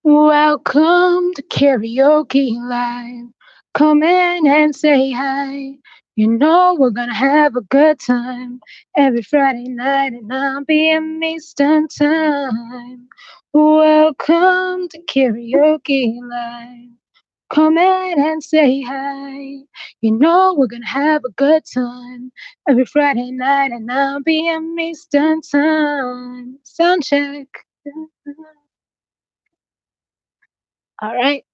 Welcome to Karaoke Live. Come in and say hi. You know we're gonna have a good time every Friday night at 9 p.m. Eastern Time. Welcome to Karaoke Live. Come in and say hi. You know we're gonna have a good time every Friday night at 9 p.m. Eastern Time. Sound check. All right.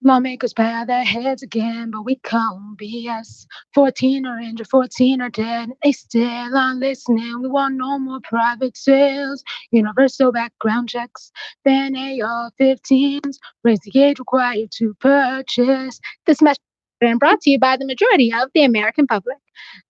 Lawmakers bow their heads again, but we call 'em BS. 14 are injured, 14 are dead. They still aren't listening. We want no more private sales, universal background checks, ban AR-15s, raise the age required to purchase. This message has been brought to you by the majority of the American public.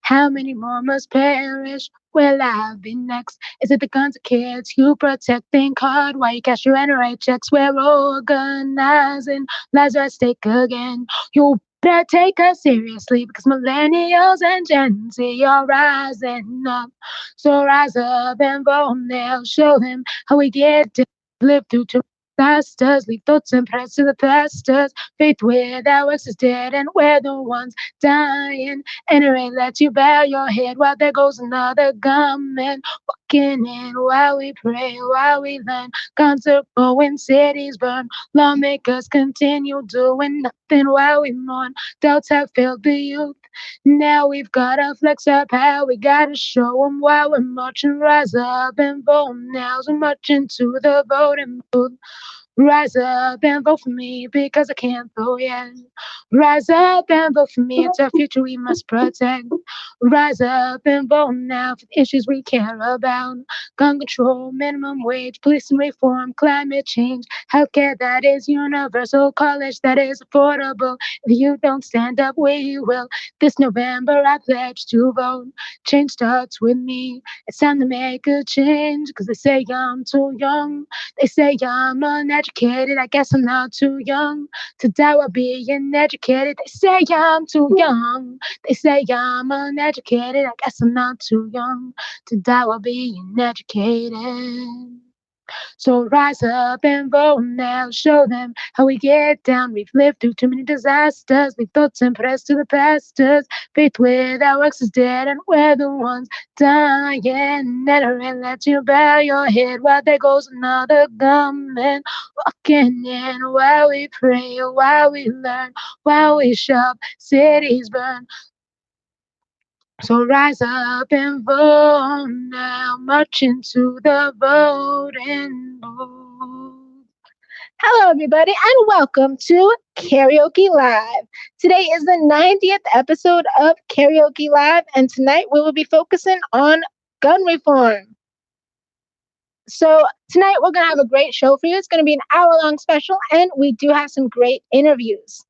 How many more must perish? Will I be next? Is it the guns of kids you protect? Think hard while you cash your NRA checks. We're organizing. Lives are at stake again. You better take us seriously because millennials and Gen Z are rising up. So rise up and vote now. Show them how we get to live through two disasters. Leave thoughts and prayers to the pastors. Faith without works is dead, and we're the ones dying. And it ain't let you bow your head while there goes another gunman walking in while we pray, while we learn. Guns are going, cities burn. Lawmakers continue doing nothing while we mourn. Doubts have failed the youth. Now we've gotta flex our power. We gotta show them why we're marching. Rise up and vote now. So much into the voting booth. Rise up and vote for me because I can't vote yet. Rise up and vote for me. It's our future we must protect. Rise up and vote now for the issues we care about. Gun control, minimum wage, policing reform, climate change, healthcare that is universal, college that is affordable. If you don't stand up, we will. This November I pledge to vote. Change starts with me. It's time to make a change because they say I'm too young. They say I'm uneducated. I guess I'm not too young to die while being educated. They say I'm too young. They say I'm uneducated. I guess I'm not too young to die while being educated. So rise up and vote now. Show them how we get down. We've lived through too many disasters. Leave thoughts and prayers to the pastors. Faith without works is dead, and we're the ones dying. Never and let you bow your head while there goes another gunman walking in. While we pray, while we learn, while we shop, cities burn. So rise up and vote now. March into the voting booth. Hello, everybody, and welcome to Karaoke Live. Today is the 90th episode of Karaoke Live, and tonight we will be focusing on gun reform. So, tonight we're going to have a great show for you. It's going to be an hour-long special, and we do have some great interviews.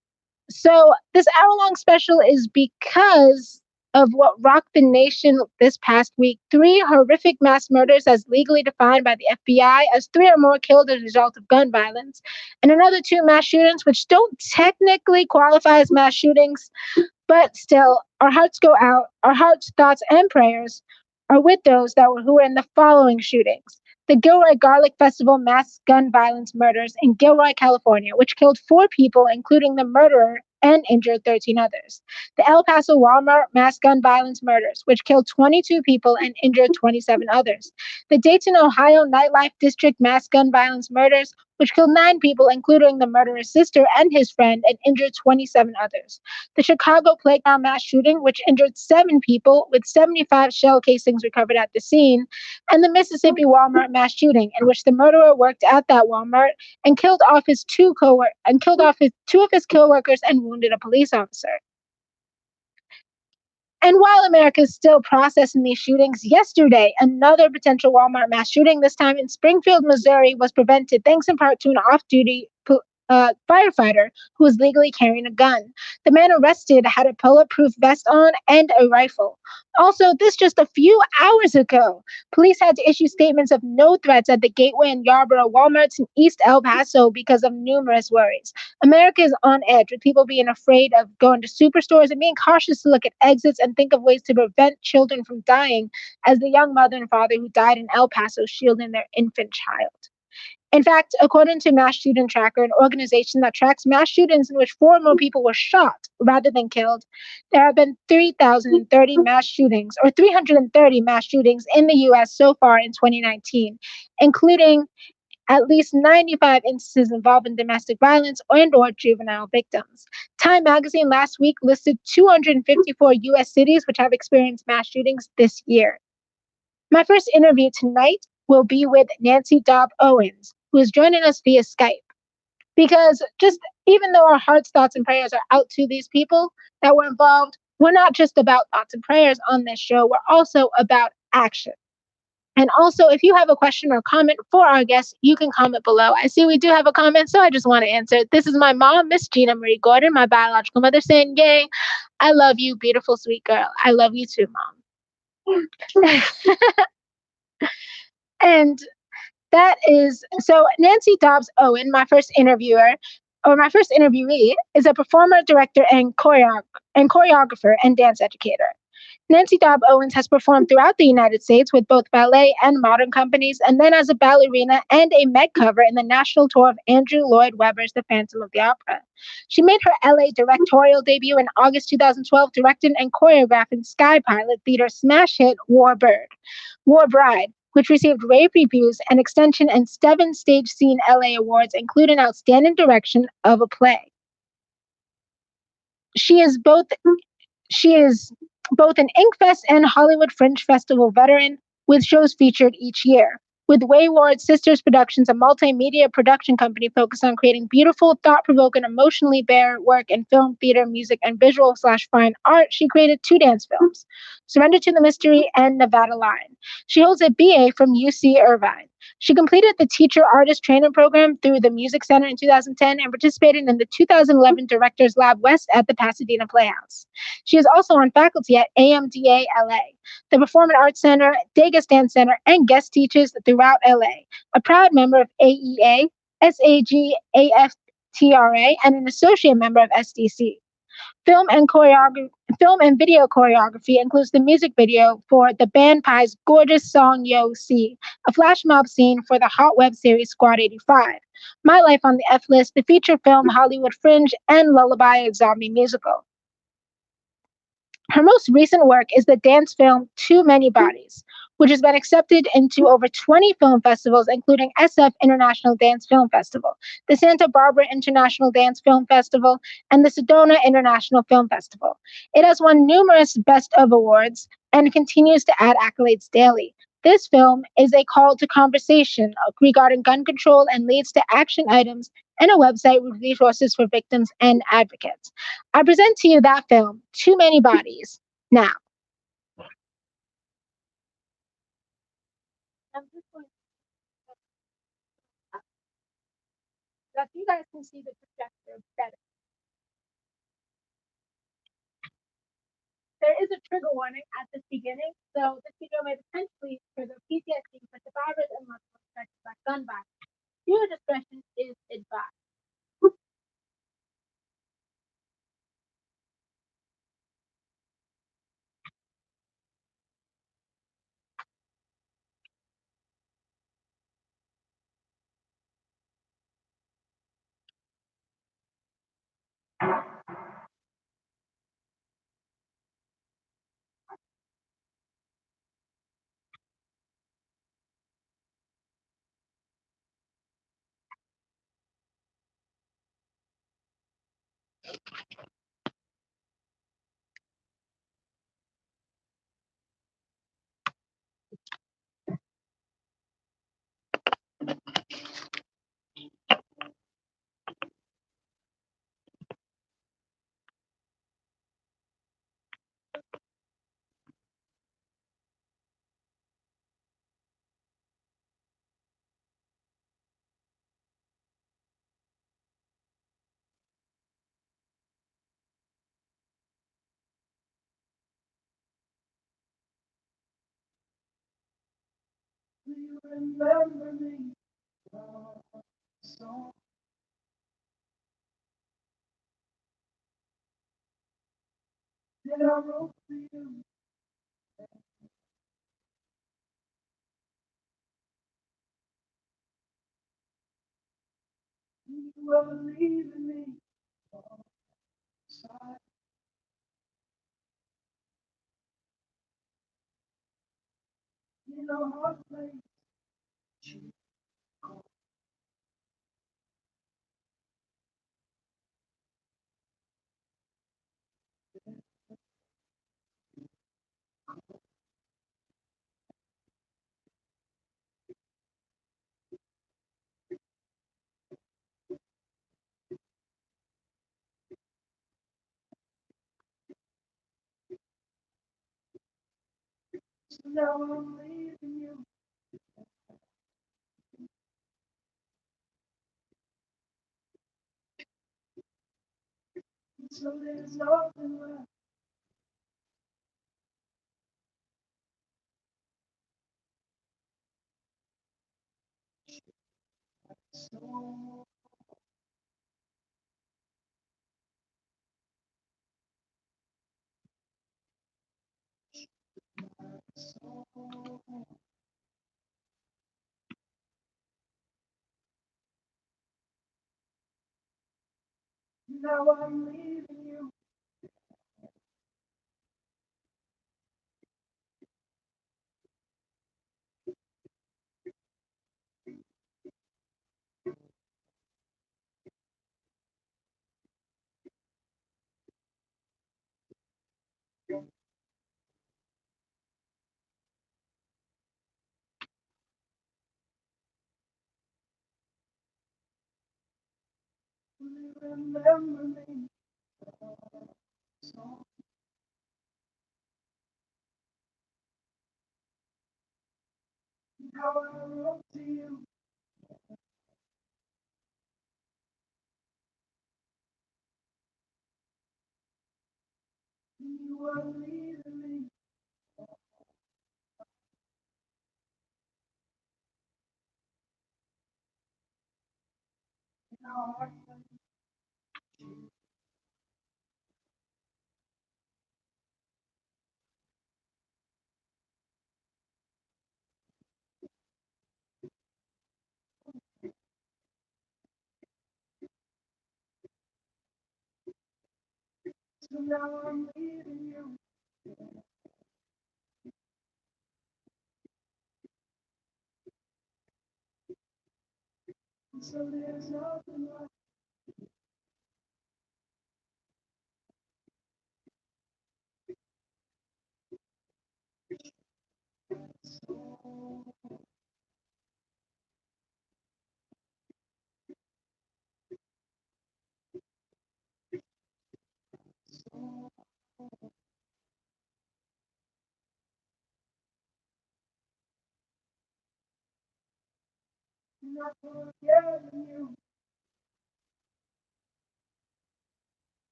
So, this hour-long special is because of what rocked the nation this past week. 3 horrific mass murders as legally defined by the FBI as 3 or more killed as a result of gun violence, and another 2 mass shootings, which don't technically qualify as mass shootings, but still, our hearts go out, our hearts, thoughts, and prayers are with those who were in the following shootings. The Gilroy Garlic Festival mass gun violence murders in Gilroy, California, which killed 4 people, including the murderer, and injured 13 others. The El Paso Walmart mass gun violence murders, which killed 22 people and injured 27 others. The Dayton, Ohio nightlife district mass gun violence murders, which killed 9 people, including the murderer's sister and his friend, and injured 27 others. The Chicago playground mass shooting, which injured 7 people, with 75 shell casings recovered at the scene, and the Mississippi Walmart mass shooting, in which the murderer worked at that Walmart and killed off his 2 of his co-workers and wounded a police officer. And while America is still processing these shootings, yesterday, another potential Walmart mass shooting, this time in Springfield, Missouri, was prevented thanks in part to an off-duty firefighter who was legally carrying a gun. The man arrested had a bulletproof vest on and a rifle. Also, this just a few hours ago. Police had to issue statements of no threats at the Gateway and Yarborough Walmarts in East El Paso because of numerous worries. America is on edge with people being afraid of going to superstores and being cautious to look at exits and think of ways to prevent children from dying, as the young mother and father who died in El Paso shielding their infant child. In fact, according to Mass Shooting Tracker, an organization that tracks mass shootings in which four or more people were shot rather than killed, there have been 3,030 mass shootings, or 330 mass shootings in the US so far in 2019, including at least 95 instances involving domestic violence and or juvenile victims. Time magazine last week listed 254 US cities which have experienced mass shootings this year. My first interview tonight will be with Nancy Dobbs Owens, who is joining us via Skype. Because just even though our hearts, thoughts, and prayers are out to these people that were involved, we're not just about thoughts and prayers on this show, we're also about action. And also, if you have a question or comment for our guests, you can comment below. I see we do have a comment, so I just want to answer it. This is my mom, Miss Gina Marie Gordon, my biological mother, saying, "Yay, I love you, beautiful, sweet girl. I love you too, mom." And that is so Nancy Dobbs Owen, my first interviewee, is a performer, director, and choreographer and dance educator. Nancy Dobb Owens has performed throughout the United States with both ballet and modern companies, and then as a ballerina and a Met cover in the national tour of Andrew Lloyd Webber's The Phantom of the Opera. She made her LA directorial debut in August 2012, directing and choreographing Sky Pilot Theater smash hit War Bride, which received rave reviews and extension and 7 Stage Scene LA awards, including Outstanding Direction of a Play. She is both she is both an Inkfest and Hollywood Fringe Festival veteran, with shows featured each year. With Wayward Sisters Productions, a multimedia production company focused on creating beautiful, thought-provoking, emotionally bare work in film, theater, music, and visual/fine art, she created 2 dance films, Surrender to the Mystery and Nevada Line. She holds a BA from UC Irvine. She completed the Teacher Artist Training Program through the Music Center in 2010 and participated in the 2011 Directors Lab West at the Pasadena Playhouse. She is also on faculty at AMDA LA, the Performing Arts Center, Degas Dance Center, and guest teaches throughout LA. A proud member of AEA, SAG, AFTRA, and an associate member of SDC. Film and Film and video choreography includes the music video for the band Pie's gorgeous song Yo See, a flash mob scene for the hot web series Squad 85, My Life on the F List, the feature film Hollywood Fringe, and Lullaby, a zombie musical. Her most recent work is the dance film Too Many Bodies, which has been accepted into over 20 film festivals, including SF International Dance Film Festival, the Santa Barbara International Dance Film Festival, and the Sedona International Film Festival. It has won numerous Best of awards and continues to add accolades daily. This film is a call to conversation regarding gun control and leads to action items and a website with resources for victims and advocates. I present to you that film, Too Many Bodies, now. I'm just going so if you guys can see the projector better. There is a trigger warning at the beginning, so this video may potentially trigger PTSD for survivors and loved ones affected by gun violence. Viewer discretion is advised.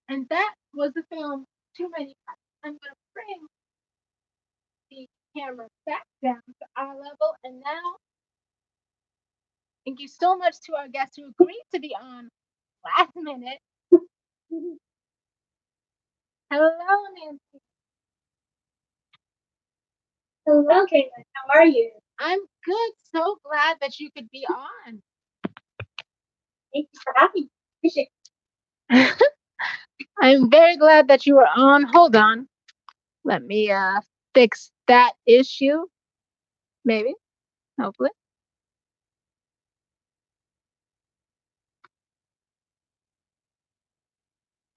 And that was the film Too Many Cuts. I'm going to bring the camera back down to eye level. And now, thank you so much to our guests who agreed to be on last minute. Hello, Nancy. Hello, Caitlin. How are you? I'm good. So glad that you could be on. Thank you for having me. Appreciate I'm very glad that you were on. Hold on. Let me fix that issue. Maybe. Hopefully.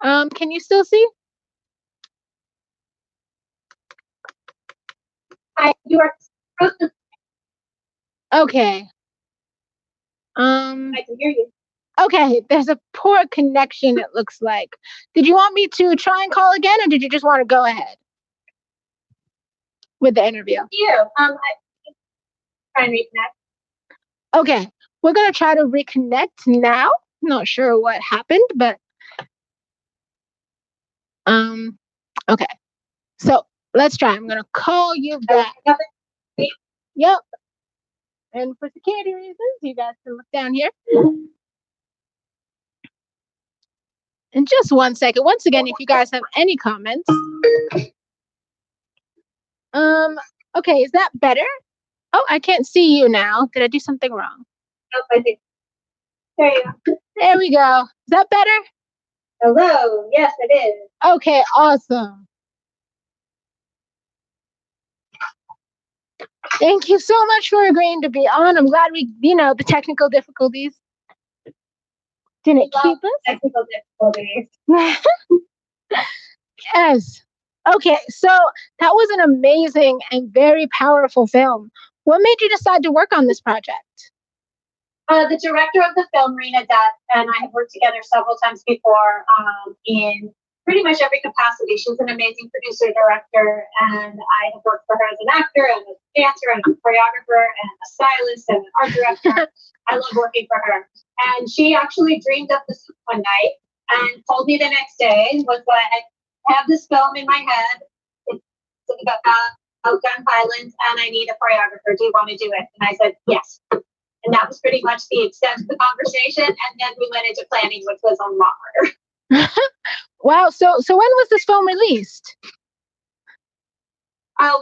Can you still see? You are supposed to. Okay. I can hear you. Okay, there's a poor connection, it looks like. Did you want me to try and call again, or did you just want to go ahead with the interview? I try and reconnect. Okay, we're going to try to reconnect now. Not sure what happened, but okay. So let's try. I'm going to call you back. Yep. And for security reasons, you guys can look down here. In just 1 second. Once again, if you guys have any comments. Okay, is that better? Oh, I can't see you now. Did I do something wrong? Oh, I think. There you go. There we go. Is that better? Hello. Yes, it is. Okay, awesome. Thank you so much for agreeing to be on. I'm glad the technical difficulties didn't keep us. Technical difficulties. Yes. Okay, so that was an amazing and very powerful film. What made you decide to work on this project? The director of the film, Rena Dutt, and I have worked together several times before in pretty much every capacity. She's an amazing producer, director, and I have worked for her as an actor and a dancer and a choreographer and a stylist and an art director. I love working for her. And she actually dreamed up this one night and called me the next day, was like, I have this film in my head. It's about gun violence and I need a choreographer. Do you want to do it? And I said, yes. And that was pretty much the extent of the conversation. And then we went into planning, which was a lot harder. Wow. So when was this film released?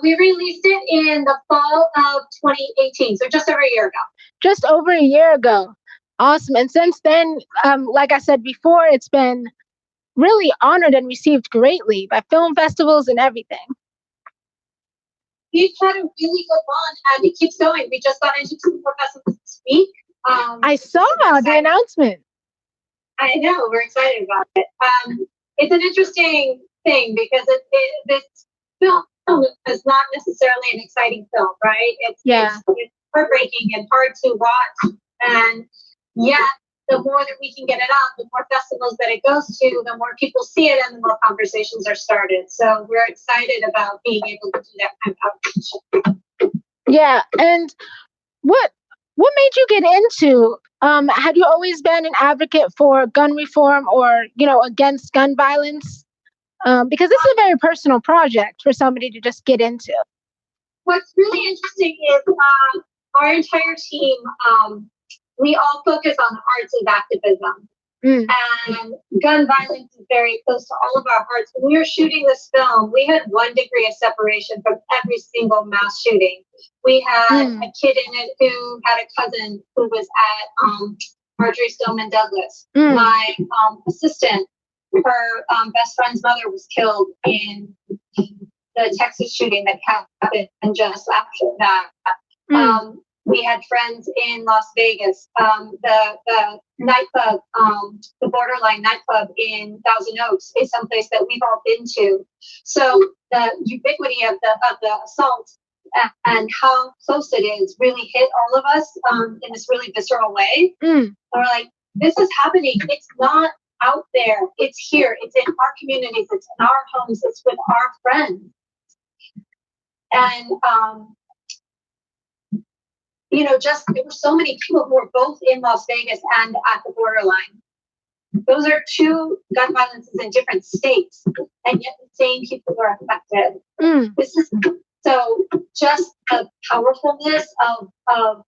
We released it in the fall of 2018. So just over a year ago. Just over a year ago. Awesome. And since then, like I said before, it's been really honored and received greatly by film festivals and everything. We've had a really good run and it keeps going. We just got into 2 more festivals this week. I saw the announcement. I know, we're excited about it. It's an interesting thing because this film is not necessarily an exciting film, right? It's heartbreaking and hard to watch. And yet, the more that we can get it out, the more festivals that it goes to, the more people see it and the more conversations are started. So we're excited about being able to do that kind of outreach. Yeah. And what made you get into, had you always been an advocate for gun reform or, against gun violence? Because this is a very personal project for somebody to just get into. What's really interesting is our entire team, we all focus on arts of activism. And gun violence is very close to all of our hearts. When we were shooting this film, we had 1 degree of separation from every single mass shooting. We had a kid in it who had a cousin who was at Marjorie Stoneman Douglas. My assistant, her best friend's mother was killed in the Texas shooting that happened just after that. We had friends in Las Vegas, the nightclub, the Borderline nightclub in Thousand Oaks is someplace that we've all been to. So the ubiquity of the assault and how close it is really hit all of us in this really visceral way. And we're like, this is happening. It's not out there. It's here. It's in our communities. It's in our homes. It's with our friends. And there were so many people who were both in Las Vegas and at the borderline. Those are 2 gun violences in different states, and yet the same people were affected. This is so just the powerfulness of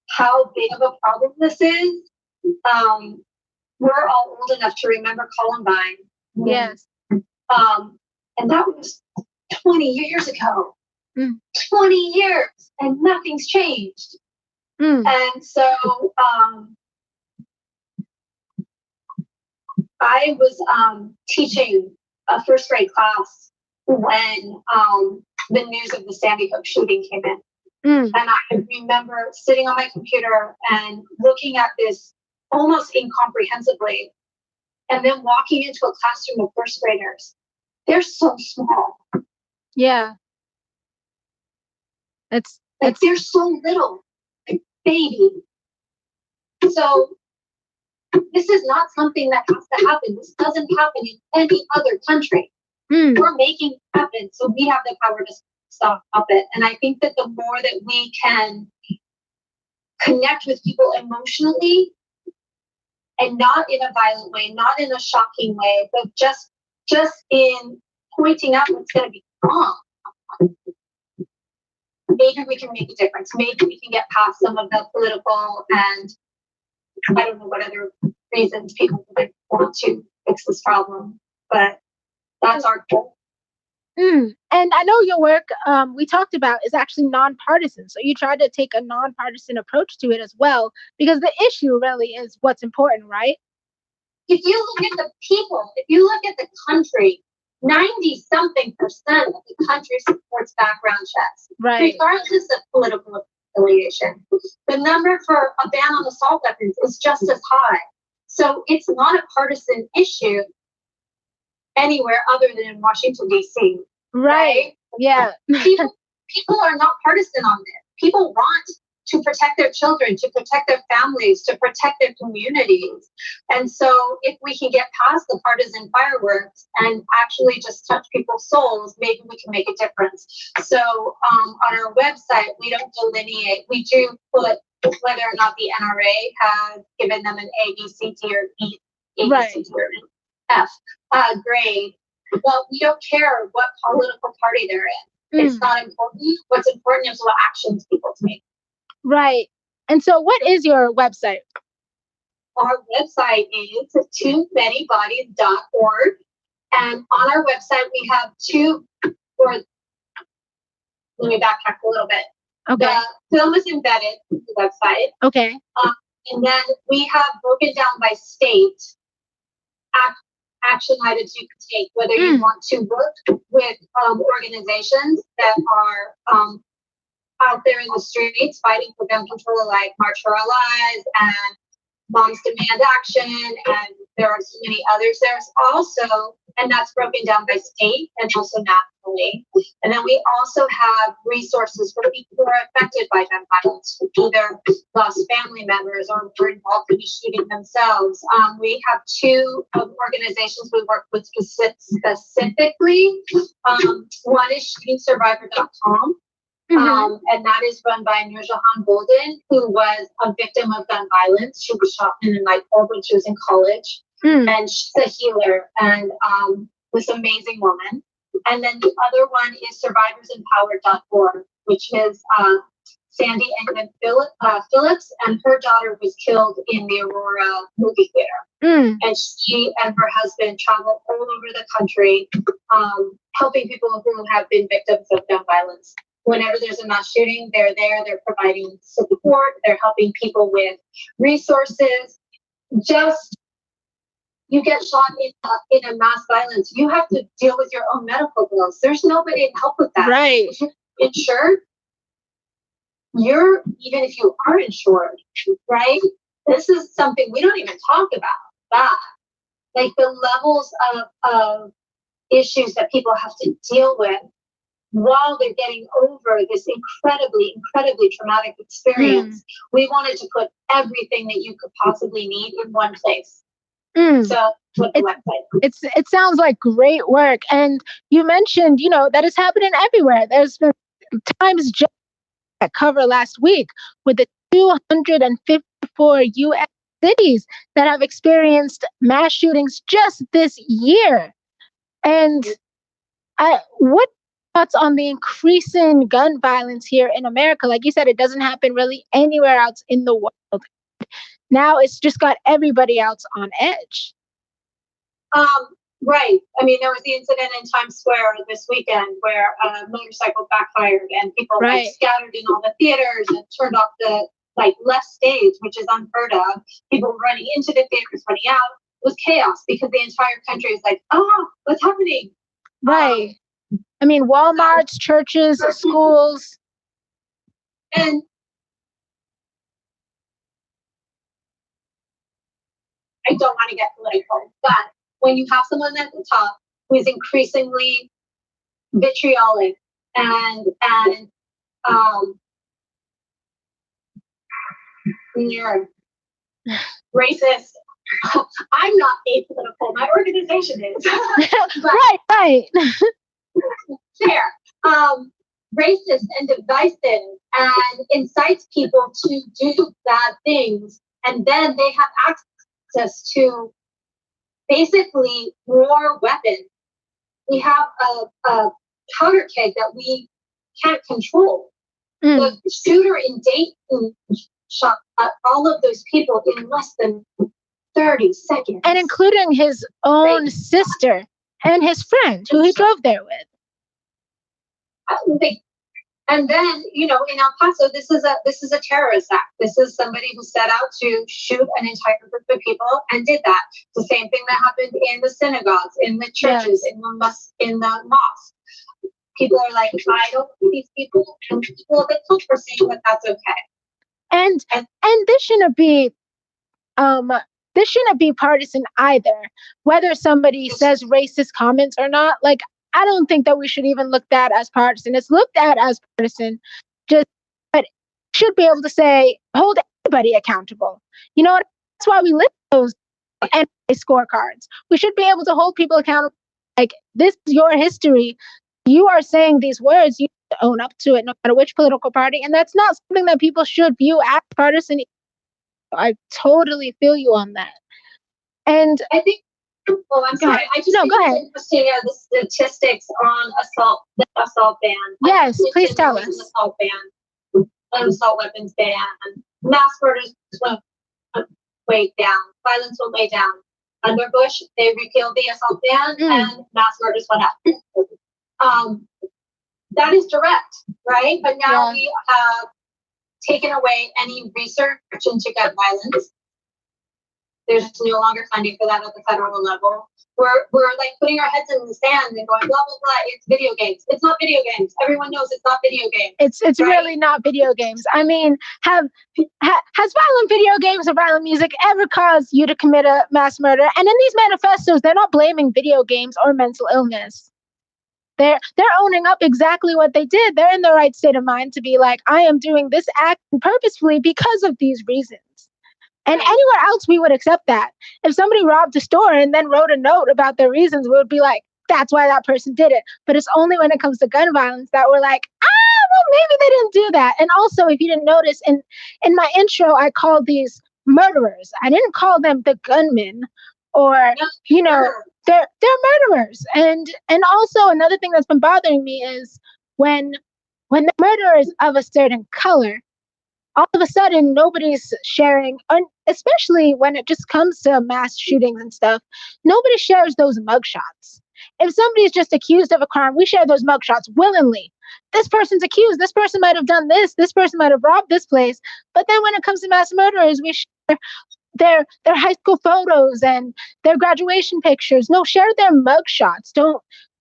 how big of a problem this is we're all old enough to remember Columbine. Yes. And that was 20 years ago. 20 years, and nothing's changed. And so I was teaching a first grade class when the news of the Sandy Hook shooting came in. And I remember sitting on my computer and looking at this almost incomprehensibly, and then walking into a classroom of first graders. They're so small. Yeah. It's like they're so little, like baby. So this is not something that has to happen. This doesn't happen in any other country. We're making it happen, so we have the power to stop it. And I think that the more that we can connect with people emotionally, and not in a violent way, not in a shocking way, but just in pointing out what's going to be wrong, maybe we can make a difference. Maybe we can get past some of the political and I don't know what other reasons people might want to fix this problem, but that's our goal. And I know your work, we talked about, is actually nonpartisan. So you try to take a nonpartisan approach to it as well, because the issue really is what's important, right? If you look at the people, if you look at the country, 90-something% of the country supports background checks, right, regardless of political affiliation. The number for a ban on assault weapons is just as high. So it's not a partisan issue anywhere other than in Washington, D.C. Right? Yeah. People are not partisan on this. People want to protect their children, to protect their families, to protect their communities. And so if we can get past the partisan fireworks and actually just touch people's souls, maybe we can make a difference. So on our website, we don't delineate. We do put whether or not the NRA has given them an A, B, C, D, or E, A, B, C, D, or F grade. But we don't care what political party they're in. It's not important. What's important is what actions people take. Right. And so what is your website? Our website is toomanyBodies.org. And on our website, we have let me backtrack a little bit. Okay. The film is embedded in the website. Okay. And then we have broken down by state action items you can take, whether you want to work with organizations that are out there in the streets fighting for gun control, like March for Our Lives and Moms Demand Action, and there are so many others. There's also, and that's broken down by state and also nationally. And then we also have resources for people who are affected by gun violence, who either lost family members or were involved in the shooting themselves. We have two organizations we work with specifically. One is shootingsurvivor.com. And that is run by Nurjahan Golden, who was a victim of gun violence. She was shot in a nightclub when she was in college. And she's a healer and this amazing woman. And then the other one is survivorsempowered.org, which is Sandy Engman Phillips, and her daughter was killed in the Aurora movie theater. And she and her husband travel all over the country, helping people who have been victims of gun violence. Whenever there's a mass shooting, they're there, they're providing support, they're helping people with resources. Just, you get shot in a mass violence, you have to deal with your own medical bills. There's nobody to help with that. Right. If you're insured, even if you are insured, right? This is something we don't even talk about, that. Like the levels of issues that people have to deal with while they're getting over this incredibly, incredibly traumatic experience. We wanted to put everything that you could possibly need in one place. So with the website. It sounds like great work. And you mentioned, that is happening everywhere. There's been Times that cover last week with the 254 U.S. cities that have experienced mass shootings just this year. And what thoughts on the increasing gun violence here in America? Like you said, it doesn't happen really anywhere else in the world. now it's just got everybody else on edge. Right. I mean, there was the incident in Times Square this weekend where a motorcycle backfired and people like scattered in all the theaters and turned off the left stage, which is unheard of. People running into the theaters, running out. It was chaos because the entire country is like, oh, what's happening? Right. I mean, Walmarts, churches, schools. And I don't want to get political, but when you have someone at the top who is increasingly vitriolic and you're racist, I'm not apolitical. My organization is. Right. Fair. Racist and divisive and incites people to do bad things, and then they have access to basically more weapons. We have a powder keg that we can't control. The shooter in Dayton shot all of those people in less than 30 seconds. And including his own sister and his friend who he drove there with. And then, in El Paso, this is a terrorist act. This is somebody who set out to shoot an entire group of people and did that. The same thing that happened in the synagogues, in the churches, in the mosque. People are like, I don't think these people, and people are a bit for saying that that's okay. And this shouldn't be partisan either. Whether somebody says racist comments or not, I don't think that we should even look at as partisan. It's looked at as partisan, but should be able to say, hold everybody accountable. You know what? That's why we list those scorecards. We should be able to hold people accountable. This is your history. You are saying these words. You have to own up to it, no matter which political party. And that's not something that people should view as partisan. I totally feel you on that. And I think. Oh, I'm sorry. I just think go ahead. It's interesting the statistics on the assault ban. Yes, please tell us. Assault ban, assault weapons ban, mass murders went way down. Violence went way down. Under Bush, they repealed the assault ban, and mass murders went up. That is direct, right? But now we have taken away any research into gun violence. There's no longer funding for that at the federal level. We're putting our heads in the sand and going, blah, blah, blah. It's video games. It's not video games. Everyone knows it's not video games. It's right? Really not video games. I mean, has violent video games or violent music ever caused you to commit a mass murder? And in these manifestos, they're not blaming video games or mental illness. They're owning up exactly what they did. They're in the right state of mind to be like, I am doing this act purposefully because of these reasons. And anywhere else, we would accept that. If somebody robbed a store and then wrote a note about their reasons, we would be like, that's why that person did it. But it's only when it comes to gun violence that we're like, well, maybe they didn't do that. And also, if you didn't notice, in my intro, I called these murderers. I didn't call them the gunmen or, they're murderers. And also another thing that's been bothering me is when the murderer is of a certain color, all of a sudden nobody's sharing, especially when it just comes to mass shootings and stuff, nobody shares those mugshots. If somebody's just accused of a crime, we share those mugshots willingly. This person's accused. This person might have done this. This person might have robbed this place. But then when it comes to mass murderers, we share their high school photos and their graduation pictures. No, share their mugshots.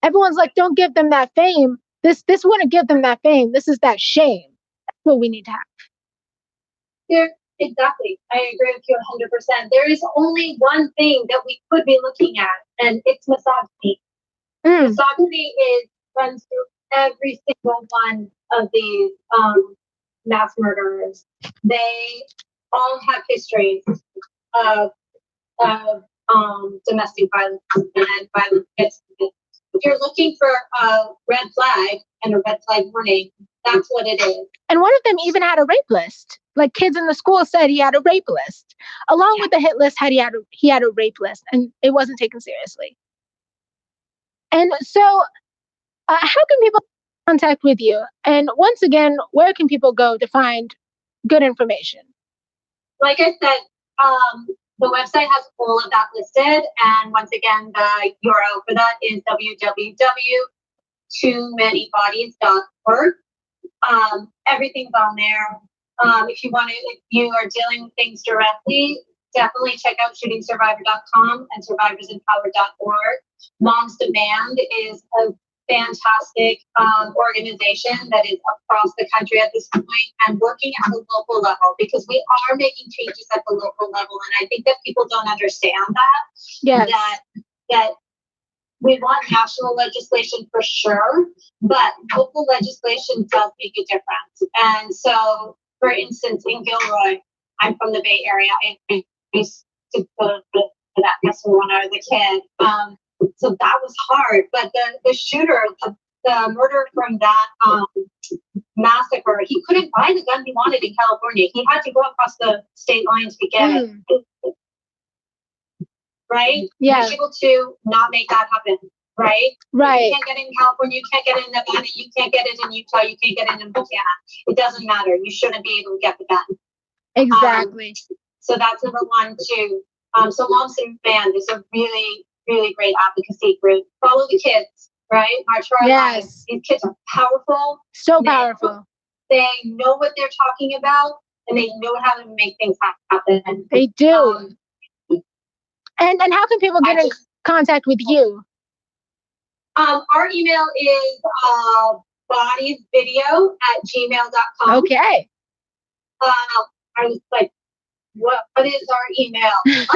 Everyone's like, don't give them that fame. This wouldn't give them that fame. This is that shame. That's what we need to have. Exactly. I agree with you 100%. There is only one thing that we could be looking at, and it's misogyny. Misogyny runs through every single one of these mass murderers. They all have histories of domestic violence and violence. If you're looking for a red flag and a red flag warning, that's what it is. And one of them even had a rape list. Like kids in the school said he had a rape list. Along with the hit list, he had a rape list, and it wasn't taken seriously. And so how can people contact with you? And once again, where can people go to find good information? Like I said, The website has all of that listed. And once again, the URL for that is www.toomanybodies.org. Everything's on there. If you are dealing with things directly, definitely check out shootingsurvivor.com and survivorsempowered.org. Moms Demand is a fantastic organization that is across the country at this point and working at the local level, because we are making changes at the local level. And I think that people don't understand that. Yes. That we want national legislation for sure, but local legislation does make a difference. And so, for instance, in Gilroy, I'm from the Bay Area. I used to go to that festival when I was a kid. So that was hard. But the shooter, the murderer from that massacre, he couldn't buy the gun he wanted in California. He had to go across the state lines to get it. Right? Yeah. Be able to not make that happen. Right? Right. You can't get it in California, you can't get it in Nevada, you can't get it in Utah, you can't get it in Montana. It doesn't matter. You shouldn't be able to get the gun. Exactly. So that's number one, too. So Moms Demand is a really, really great advocacy group. Follow the kids, right? March for Our Lives. These kids are powerful. So powerful. They know what they're talking about, and they know how to make things happen. They do. And how can people get in contact with you? Our email is bodiesvideo@gmail.com. Okay. I was like, what is our email? And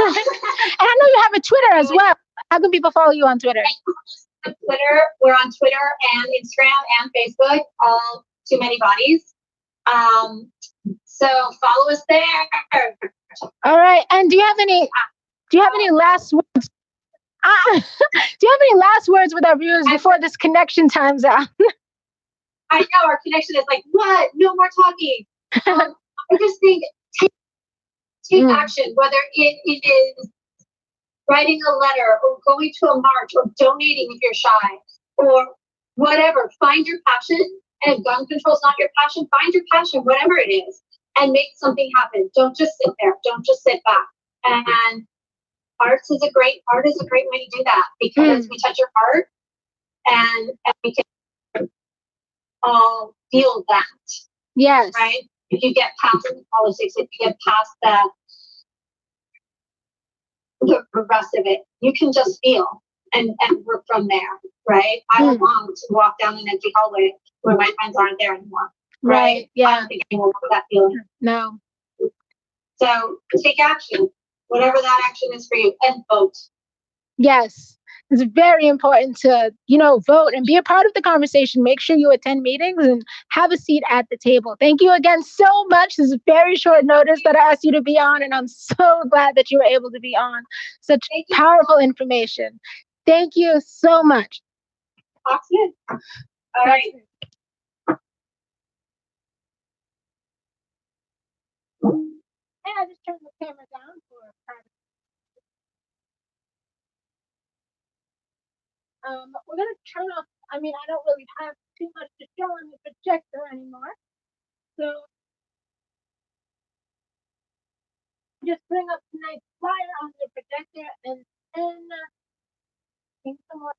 I know you have a Twitter as well. How can people follow you on Twitter? We're on Twitter and Instagram and Facebook, all Too Many Bodies. So follow us there. All right. And do you have any last words? Do you have any last words with our viewers before this connection times out? I know our connection is like, what? No more talking. I just think take action, whether it is writing a letter or going to a march or donating if you're shy or whatever. Find your passion. And if gun control is not your passion, find your passion, whatever it is, and make something happen. Don't just sit there. Don't just sit back. And art is a great way to do that, because we touch your heart and we can all feel that. Yes. Right? If you get past politics, if you get past that, the rest of it, you can just feel and work from there, right? I don't want to walk down an empty hallway where my friends aren't there anymore. Right? Yeah. I don't think anyone wants that feeling. No. So take action, whatever that action is for you, and vote. Yes. It's very important to, vote and be a part of the conversation. Make sure you attend meetings and have a seat at the table. Thank you again so much. This is very short notice that I asked you to be on, and I'm so glad that you were able to be on. Such powerful information. Thank you so much. Talk soon. All right. And I just turned the camera down for private. We're going to turn off. I don't really have too much to show on the projector anymore. So just bring up a nice flyer on the projector and sing some more.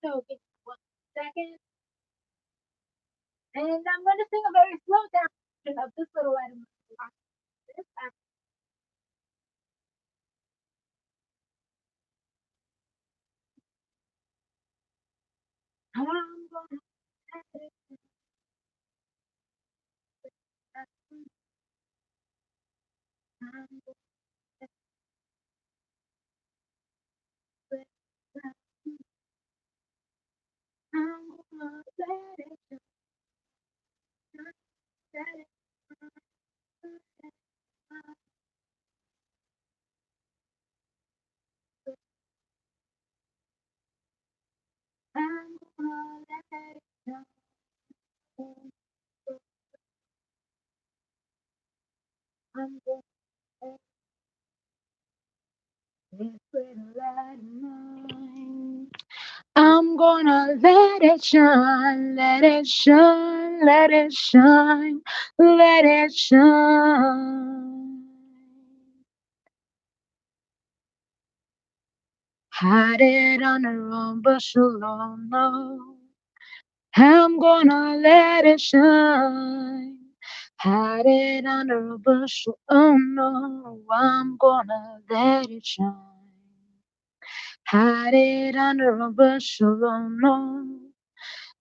So give me 1 second. And I'm going to sing a very slow down version of this little item. I'm going I'm gonna let it shine, let it shine, let it shine, let it shine. Hide it under a bushel, oh no. I'm gonna let it shine. Hide it under a bushel, oh no. I'm gonna let it shine. Hide it under a bushel, oh no.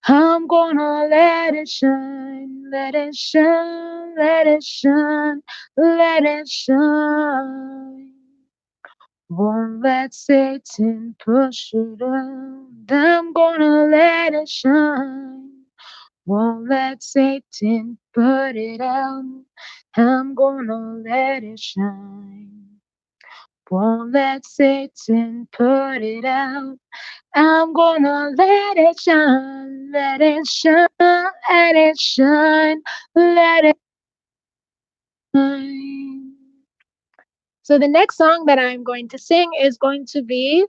I'm gonna let it shine, let it shine, let it shine, let it shine. Won't let Satan push it down. I'm gonna let it shine. Won't let Satan put it out. I'm gonna let it shine. Won't let Satan put it out. I'm gonna let it shine, let it shine, let it shine, let it shine. So the next song that I'm going to sing is going to be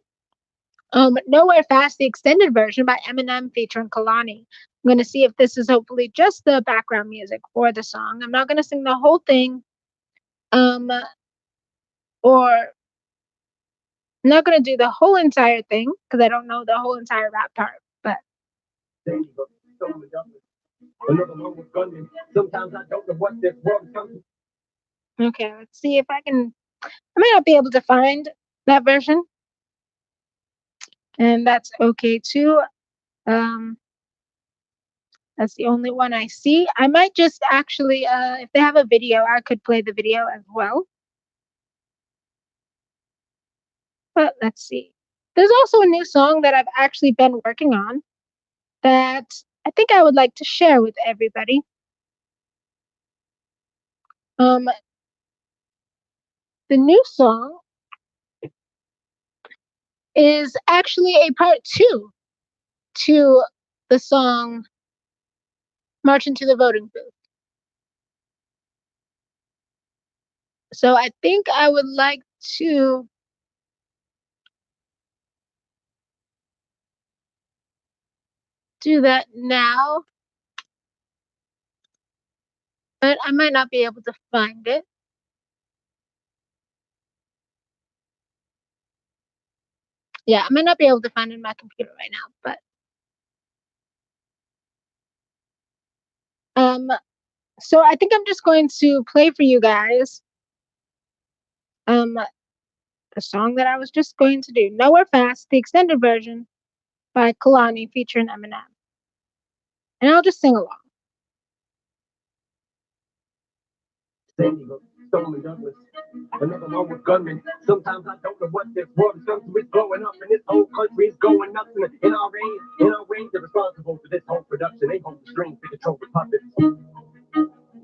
Nowhere Fast, the extended version by Eminem featuring Kalani. I'm going to see if this is hopefully just the background music for the song. I'm not going to sing the whole thing, um, or I'm not going to do the whole entire thing because I don't know the whole entire rap part. But okay, let's see if I can. I might not be able to find that version, and that's okay too. Um, that's the only one I see. I might just actually, if they have a video, I could play the video as well. But let's see. There's also a new song that I've actually been working on that I think I would like to share with everybody. Um, the new song is actually a part two to the song March into the Voting Booth. So I think I would like to do that now, but I might not be able to find it. Yeah, I might not be able to find it in my computer right now, but um so I think I'm just going to play for you guys um the song that I was just going to do. Nowhere Fast, the extended version by Kalani featuring Eminem. And I'll just sing along. Another one with gunmen. Sometimes I don't know what this world is coming to. It's blowing up, and this whole country is going nuts. And in our reign, they're responsible for this whole production. They hold the strings to control the puppets.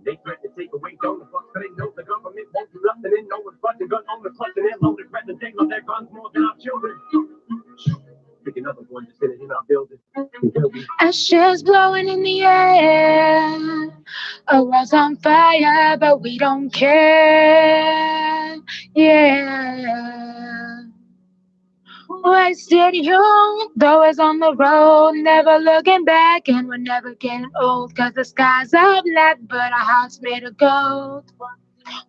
They threaten to take away donor bucks, but they know the government won't do nothing. And no one's budging gun owners, clutching their loaded present. They love their guns more than our children. Pick another one to sit in our building. Ashes blowing in the air. A world's on fire, but we don't care. Yeah. Wasted young, though it's on the road, never looking back, and we're never getting old. Cause the skies are black, but our hearts made of gold.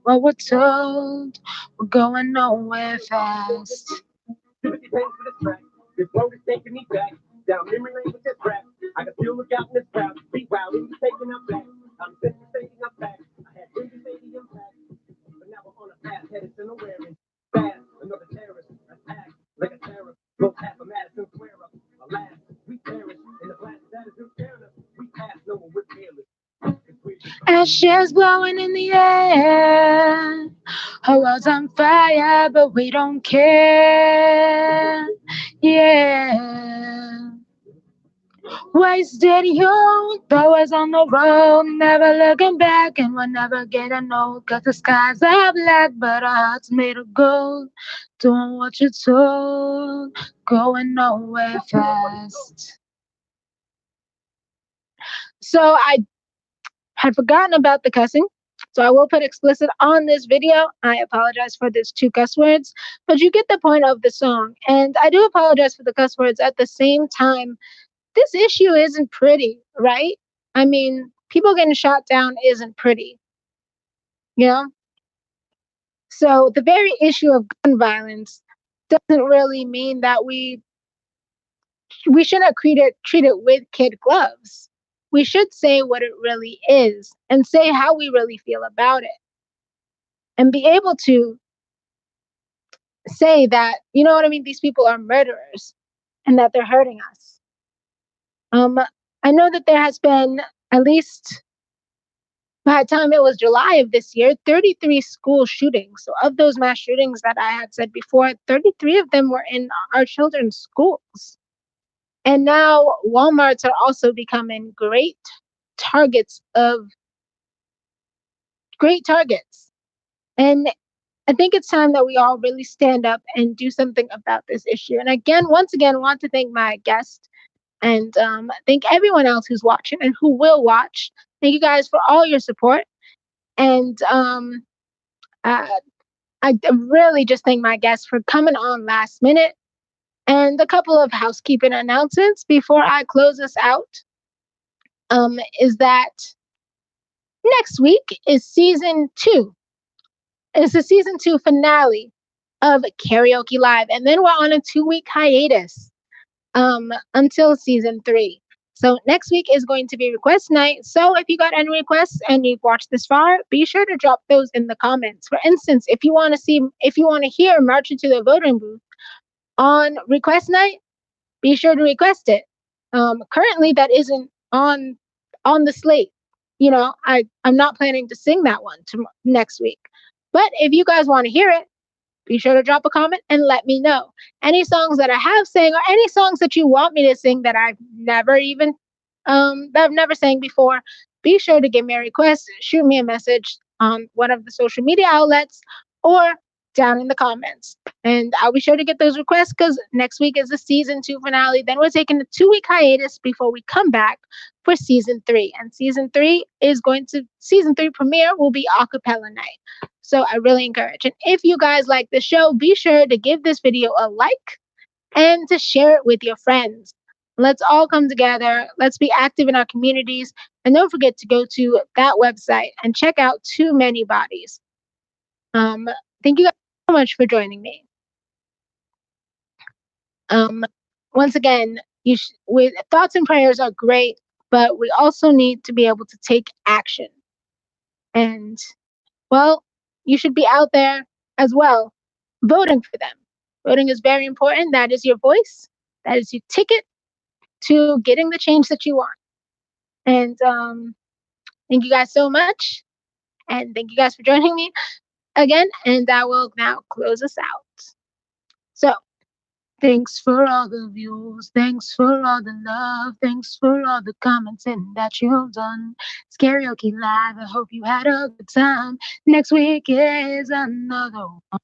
What we're told, we're going nowhere fast. This road is taking me back down memory lane with this rap. I can still look out in this crowd. Be wild, and taking up back. I'm simply taking up back. I had dreams of stadium back, but now we're on a path headed to nowhere. And fast, another terrorist attack like a terror. Go half a Madison Square up. Alas, we perish in the blast that is scaring us. We pass, no one with fearless. Ashes blowing in the air. Our world's on fire, but we don't care. Yeah. Wasted youth, always on the road, never looking back, and we're never getting old. Cause the skies are black, but our hearts made of gold. Doing what you're told, going nowhere fast. So I had forgotten about the cussing. So I will put explicit on this video. I apologize for these two cuss words, but you get the point of the song. And I do apologize for the cuss words at the same time. This issue isn't pretty, right? I mean, people getting shot down isn't pretty, you know? So the very issue of gun violence doesn't really mean that we shouldn't treat it with kid gloves. We should say what it really is and say how we really feel about it and be able to say that, you know what I mean, these people are murderers and that they're hurting us. Um, I know that there has been, at least by the time it was July of this year, 33 school shootings. So of those mass shootings that I had said before, 33 of them were in our children's schools. And now Walmarts are also becoming targets of great targets. And I think it's time that we all really stand up and do something about this issue. And again, once again, want to thank my guest and thank everyone else who's watching and who will watch. Thank you guys for all your support. And uh, I really just thank my guests for coming on last minute. And a couple of housekeeping announcements before I close us out is that next week is season 2. It's the season 2 finale of Karaoke Live. And then we're on a 2-week hiatus until season 3. So next week is going to be request night. So if you got any requests and you've watched this far, be sure to drop those in the comments. For instance, if you want to hear March into the Voting Booth on request night, be sure to request it. Currently, that isn't on the slate. You know, I'm not planning to sing that one next week. But if you guys want to hear it, be sure to drop a comment and let me know. Any songs that I have sang or any songs that you want me to sing that I've never sang before, be sure to give me a request, shoot me a message on one of the social media outlets or down in the comments. And I'll be sure to get those requests because next week is the season 2 finale. Then we're taking a 2-week hiatus before we come back for season 3. And season 3 premiere will be a cappella night. So I really encourage. And if you guys like the show, be sure to give this video a like and to share it with your friends. Let's all come together. Let's be active in our communities. And don't forget to go to that website and check out Too Many Bodies. Thank you guys so much for joining me. Once again, with thoughts and prayers are great, but we also need to be able to take action. And, well, you should be out there as well, voting for them. Voting is very important. That is your voice. That is your ticket to getting the change that you want. And thank you guys so much. And thank you guys for joining me again. And I will now close us out. So, thanks for all the views. Thanks for all the love. Thanks for all the comments and that you've done. It's Karaoke Live. I hope you had a good time. Next week is another one.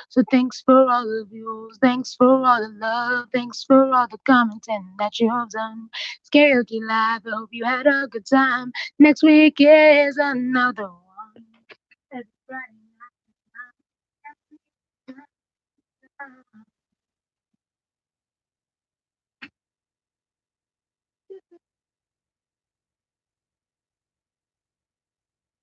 So thanks for all the views. Thanks for all the love. Thanks for all the comments and that you've done. It's Karaoke Live. I hope you had a good time. Next week is another one. Every Friday.